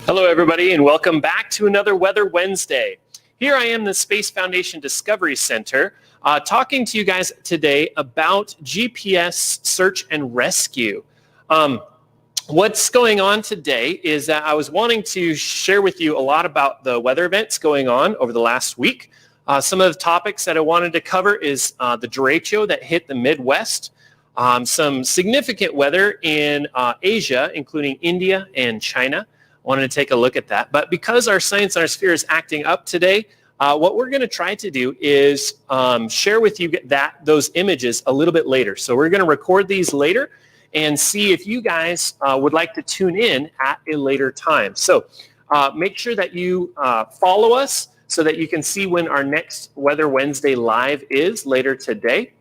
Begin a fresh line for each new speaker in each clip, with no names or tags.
Hello everybody and welcome back to another Weather Wednesday. Here I am in the Space Foundation Discovery Center talking to you guys today about GPS search and rescue. What's going on today is that I was wanting to share with you a lot about the weather events going on over the last week. Some of the topics that I wanted to cover is the Derecho that hit the Midwest, some significant weather in Asia, including India and China. Wanted to take a look at that. But because our Science on Our Sphere is acting up today, what we're going to try to do is share with you those images a little bit later. So we're going to record these later and see if you guys would like to tune in at a later time. So make sure that you follow us so that you can see when our next Weather Wednesday Live is later today.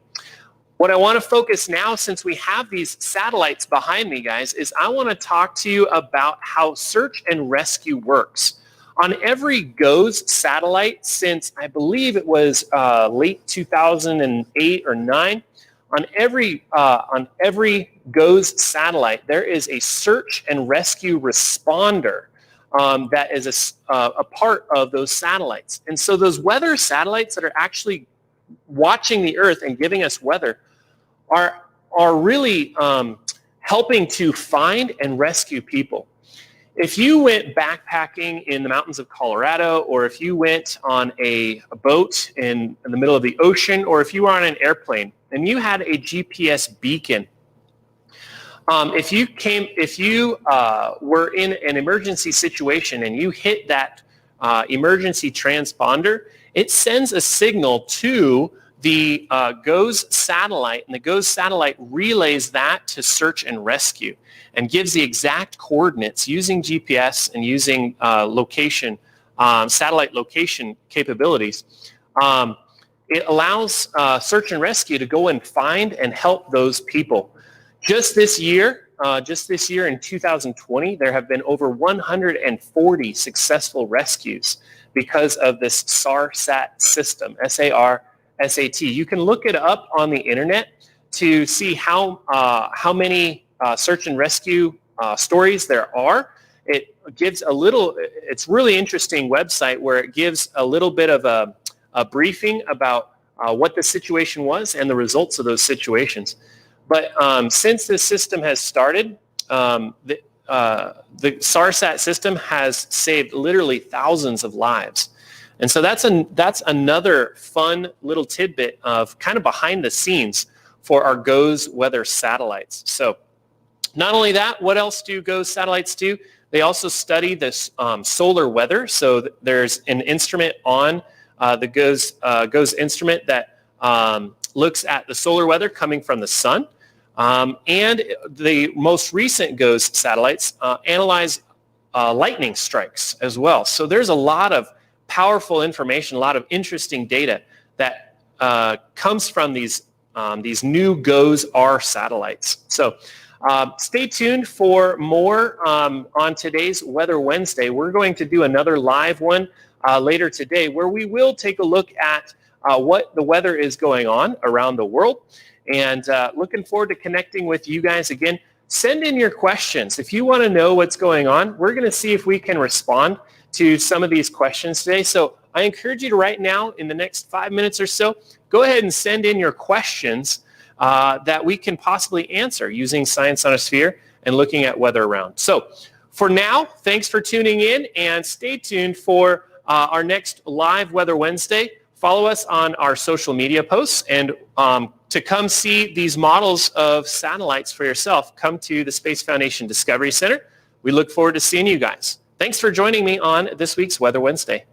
What I want to focus now, since we have these satellites behind me, guys, is I want to talk to you about how search and rescue works. On every GOES satellite since I believe it was late 2008 or 9, on every GOES satellite, there is a search and rescue responder that is a part of those satellites. And so those weather satellites that are actually watching the Earth and giving us weather are really helping to find and rescue people. If you went backpacking in the mountains of Colorado, or if you went on a boat in the middle of the ocean, or if you were on an airplane and you had a GPS beacon, if you were in an emergency situation and you hit that emergency transponder, it sends a signal to the GOES satellite, and the GOES satellite relays that to search and rescue and gives the exact coordinates using GPS and using satellite location capabilities. It allows search and rescue to go and find and help those people. Just this year in 2020, there have been over 140 successful rescues because of this SAR-SAT system, SAR-SAT. You can look it up on the internet to see how many search and rescue stories there are. It gives it's really interesting website where it gives a little bit of a briefing about what the situation was and the results of those situations. But since this system has started, the SAR-SAT system has saved literally thousands of lives. And so that's another fun little tidbit of kind of behind the scenes for our GOES weather satellites. So not only that, what else do GOES satellites do? They also study this solar weather. So there's an instrument on the GOES instrument that looks at the solar weather coming from the sun. And the most recent GOES satellites analyze lightning strikes as well. So there's a lot of powerful information, a lot of interesting data that comes from these new GOES-R satellites. So stay tuned for more on today's Weather Wednesday. We're going to do another live one later today where we will take a look at what the weather is going on around the world. And looking forward to connecting with you guys again. Send in your questions. If you want to know what's going on, we're going to see if we can respond to some of these questions today. So I encourage you to right now, in the next 5 minutes or so, go ahead and send in your questions that we can possibly answer using Science on a Sphere and looking at weather around. So for now, thanks for tuning in and stay tuned for our next live Weather Wednesday. Follow us on our social media posts, and to come see these models of satellites for yourself, come to the Space Foundation Discovery Center. We look forward to seeing you guys. Thanks for joining me on this week's Weather Wednesday.